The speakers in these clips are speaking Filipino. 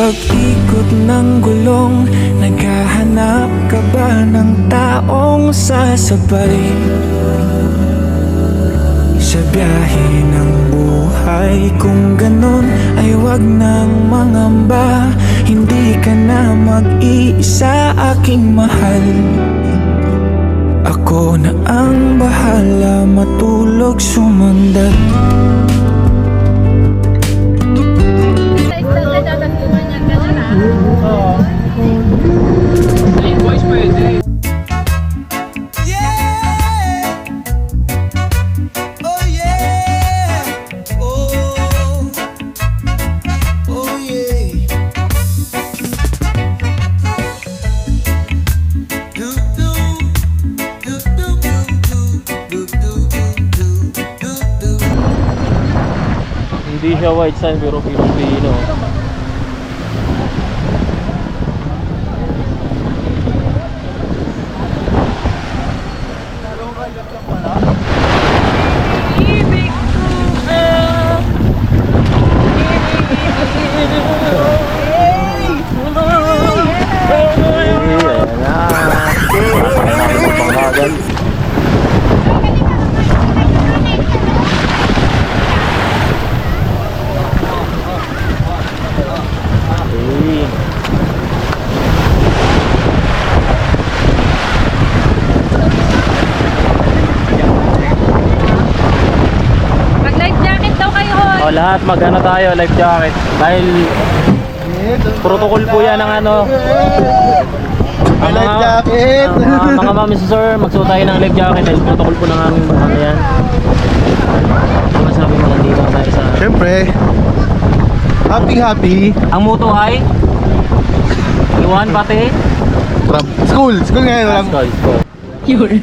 pag-ikot ng gulong, naghahanap ka ba ng taong sasabay sa biyahe ng buhay? Kung ganon ay wag nang mangamba, hindi ka na mag-iisa aking mahal. Ako na ang bahala, matulog sumundan. Hindi siya white sign pero Pilipino. O lahat magano tayo, life jacket. Dahil protocol po yan ng ano. Ang Life jacket. mga mami sir, magsuot tayo ng life jacket dahil protocol po ng aming ano yan. Ang masabi mo lang dito tayo sa... Siyempre, happy. Ang moto ay iwan pati School ngayon lang. School.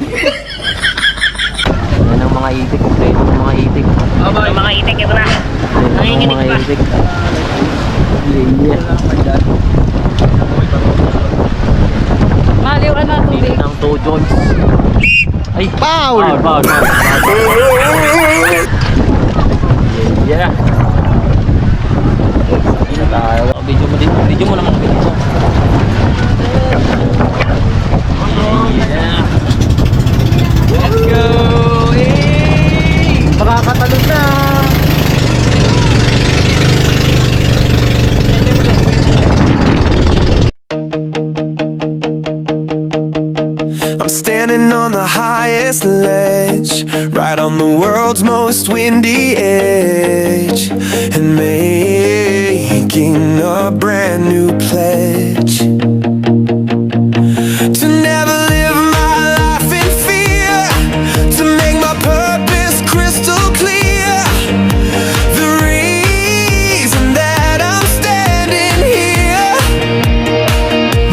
Yan ang mga itik, kompleto ng mga itik. Ang mga itik ito na. Nanginginig pa. Maliw ka na tubig. Ng 2 Jones. Ay! Foul! Foul! Yeah! Hindi tayo. Video mo din. Video mo naman. Video mo. Yeah! Let's go! Hey! Makakatalog na! I'm standing on the highest ledge, right on the world's most windy edge, and making a brand new pledge to never live my life in fear, to make my purpose crystal clear. The reason that I'm standing here,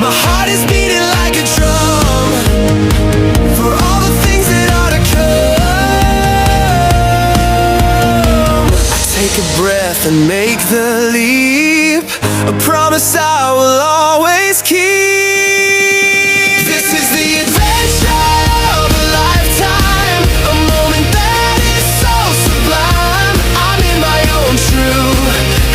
my heart is beating like a drum for all the things that are to come. I take a breath and make the leap, a promise I will always keep. This is the adventure of a lifetime, a moment that is so sublime. I'm in my own true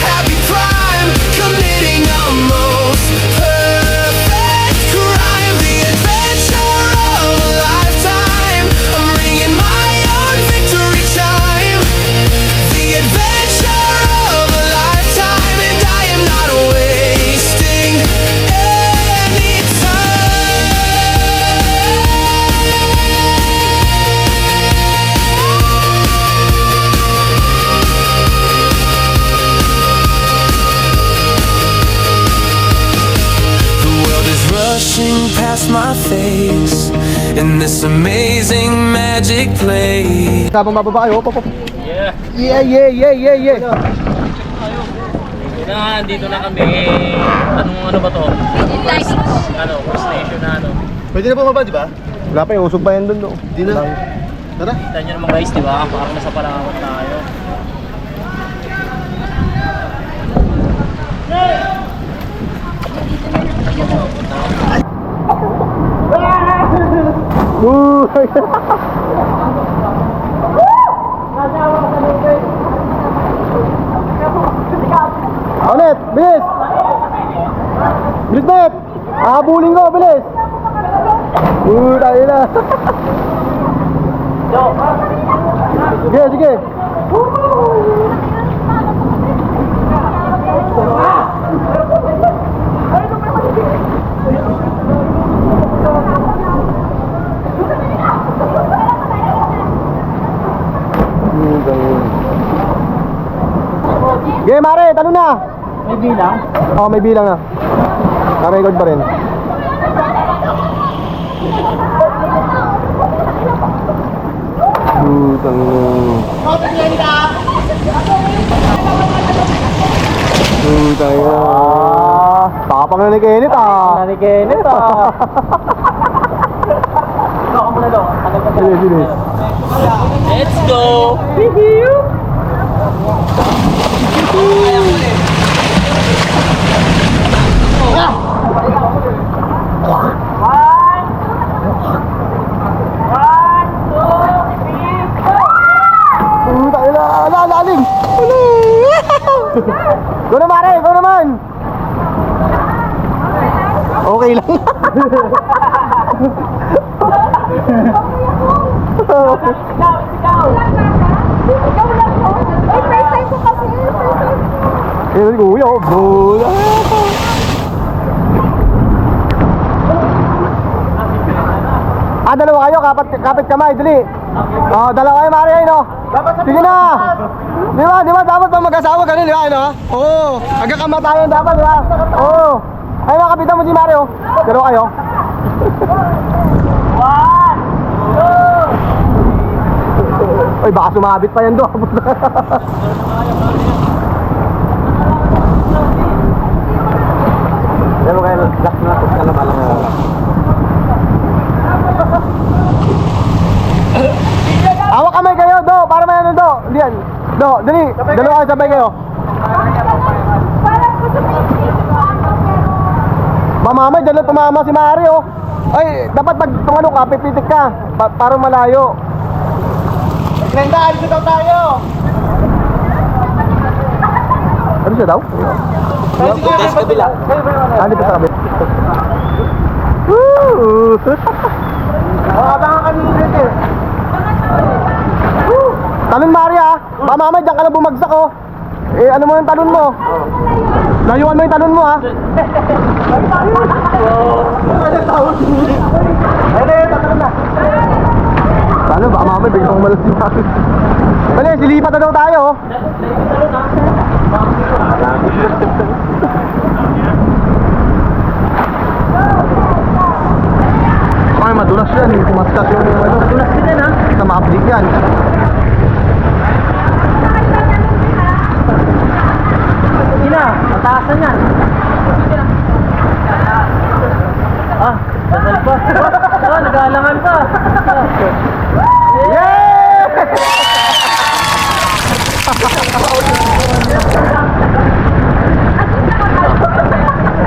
happy prime, committing a most perfect crime. The adventure of a lifetime, I'm ringing my own victory chime. The adventure of a lifetime, and I am not wasting any time. The world is rushing past my face in this amazing magic place. Habang mababa kayo, hop. Yeah! Yeah. Dito na kami. Ano ba to? Ano? First station na ano? Pwede na bumaba, di ba? Wala pa yung usog pa yan doon, no? Di na. Tara. Kita nyo naman guys, di ba? Parang nasa Palawan tayo. Ulit, bilis! Bilis, Bet! Habulin ko, bilis! Tayo na. Sige, sige. Sige, Mare, talo na. May bilang? Oo, may bilang na. Naka-record pa rin. Putang ina. Putang ina. Tapang na ni Kenneth ah. Nani Kenneth ah. Ako muna daw. Bilis, bilis. Let's go! Putang ina. Lalim. Go na, Mare, go naman. Okay lang. Eh, kuya, bola. Dalawa kayo, kapit kamay, dali. Dalawa kayo, Mare, no? Sige na. Di ba, dapat pa mag-asawa ganun, di ba, ano? Oo, hanggang kamatayan dapat, di ba? Oo. Ay, mga kapitan mo si Mare, oh. Dalawa kayo. Ay, baka sumabit pa yan doon. Pero kaya last na ito, kala malang Hawak kamay kayo, Do, para may ano, Do. Diyan. Do, dali. Dalawa kayo, sabay kayo. Mamamay, dalawa tumama si Mario. Ay, dapat pag tumano ka, pipitik ka. Para malayo. Klenda, alis daw tayo. Ano siya daw? Bukas kabila. Dito sa kabila. Woo! Abangan ka nito dito eh. Talon, Maria. Ba mamay, diyan ka na bumagsak oh. Eh, ano mo yung talon mo? Layuan mo yung talon mo ha. Sana baka mamay, biglang umalas si Mari. Dali, silipat na daw tayo oh. Ay, madulas yan. Tumaskas yung ano. Madulas din yan ha. Sa ma-update yan. Sige na, mataasan yan. Ah, dasal pa. Ah, nag-aalangan pa. Yeah!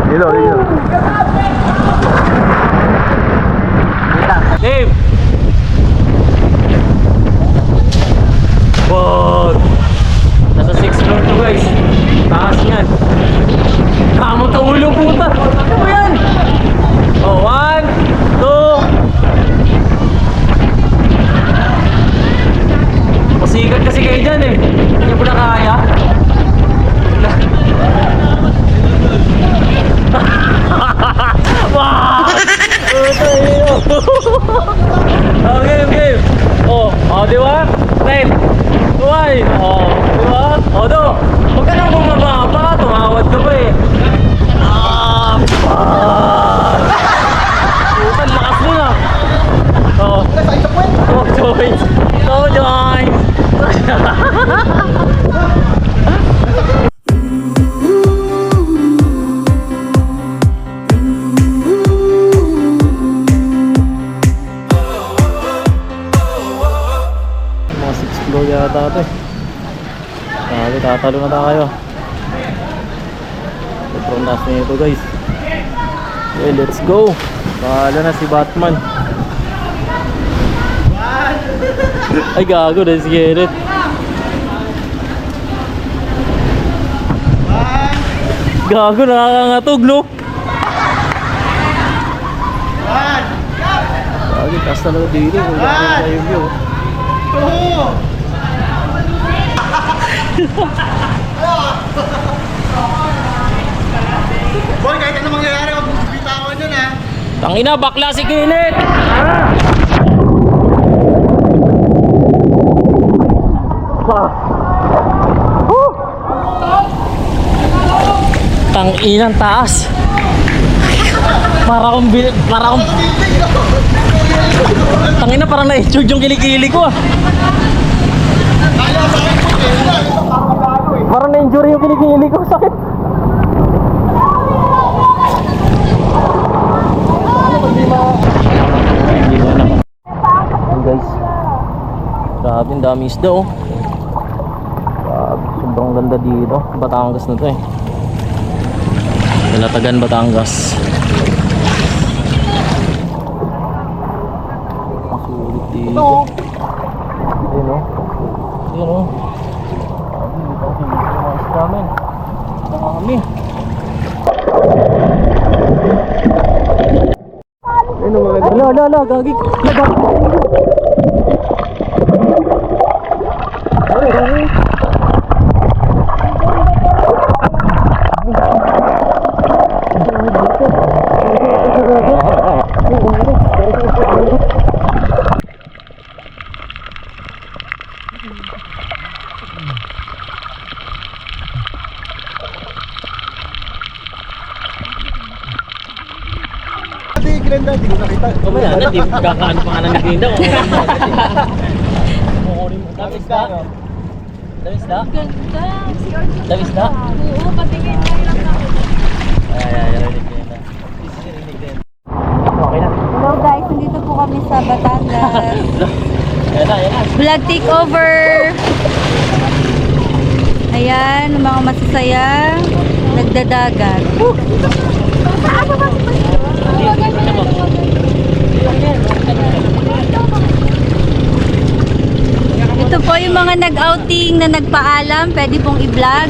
Dito, dito. Dave! Wag! Nasa 6 floor to guys. Taas yan. Kamot ang ulo puta. Ano ba yan? Oh, 1, 2. Pasikat kasi kayo dyan eh. Hindi ko na kaya. Wow! Okay, okay. Oh, di ba? Right. Tuway. Di ba? Do. Huwag ka nang bumaba. Baka tumawad ka pa eh. Putan, lakas mo na. Oh, joints. Oh, joints. Mga 6 floor yata ito eh. Sabi, tatalo na tayo. Sobrang taas na ito guys. Okay, let's go. Bahala na si Batman. Ay gago na si Gerrit. Gago, nakakangatog no? taas talaga dito. Yung view. Boy, kahit ano mangyayari, huwag mong bitawan yun ha. Tangina, bakla si Kinit! Tanginang taas. Para akong Tangina, parang na-enjoy yung kilikili ko ah. Parang na-injury yung kilikili ko, sakit. Hindi ko alam. Ayan guys. Grabe, ang dami isda oh. Grabe, sobrang ganda dito. Batangas na to eh. Nilatagan Batangas. Ang sulit dito. Ayan oh. Ayan oh. Grabe, dito ang mga isda men. Dami. Ala, gagi. Ate, Glenda, hindi ko nakita. Mamaya na, di kakaan pa ka na ni Glinda. Dami isda? Dami isda? Ganda. Si Orchid. Dami isda? Oo, patingin tayo lang ako. Ay, rinig Glinda. Rinig din. Okay na. Hello guys, nandito po kami sa Batangas. Yan na. Vlog takeover! Ayan, mga masasayang nagdadagat. Ito po yung mga nag-outing na nagpaalam, pwede pong i-vlog.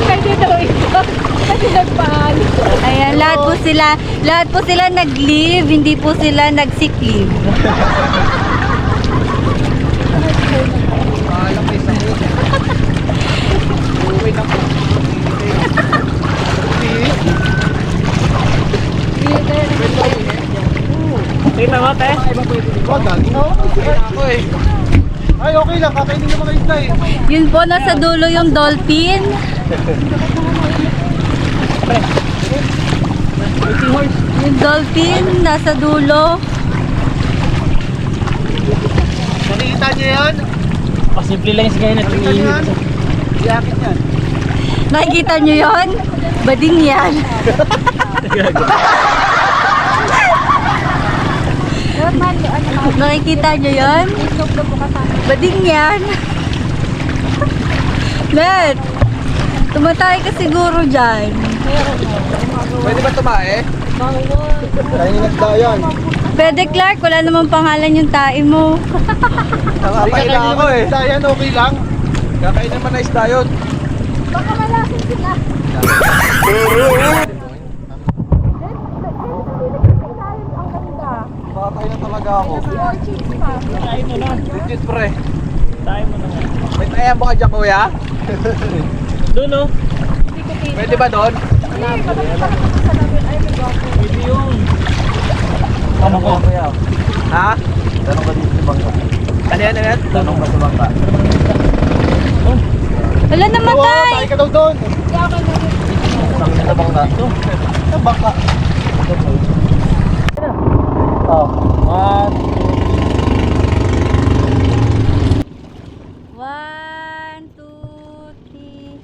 Pwede daw ito. Kasi nagpahalo. Ayan, lahat po sila nag-leave, hindi po sila nag-sick leave. Tingnan mo, te. Wag, gagi. Ay, okay lang. Kakainin naman kayo isda eh. Yun po, nasa dulo yung dolphin. Yung dolphin, nasa dulo. Nakikita niyo yan? Pasimple lang yung sigay na Nakikita niyo yan? Iakit yan. Nakikita nyo yun? Bading yan. Nakikita nyo yun? Bading yan. Net, tumatay ka siguro dyan. Pwede ba tumae? Kainin isda yan. Pwede Clark, wala namang pangalan yung tae mo. Nakakain ako eh. Isda yan, okay lang. Kakain naman na isda yun. Baka malasin sila. Nakakain na talaga ako. Si Orchid pa. Legit pre. Tayo mo na. May tayan ba ka dyan kuya? Doon oh. Pwede ba doon? Pwede yun. Tama ko. Ha? Tanong ka dito sa bangka. Ano yan? Tanong ka sa bangka. Wala namatay! Tayo ka daw doon. Tanong ka sa bangka. Sa bangka. Oh. 1, 2, 3.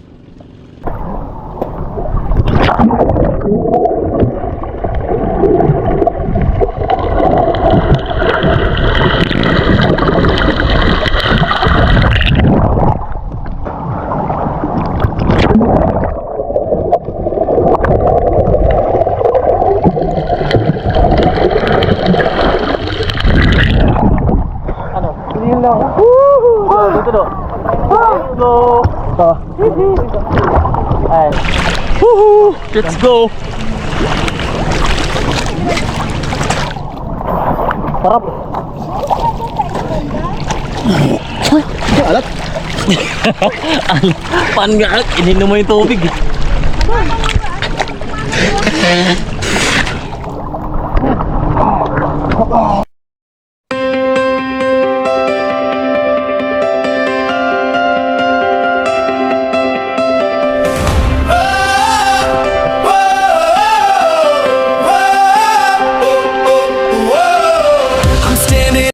Ito do. Go. Ay. Let's go. Sarap. Alat. Pan nga, ininom mo yung tubig.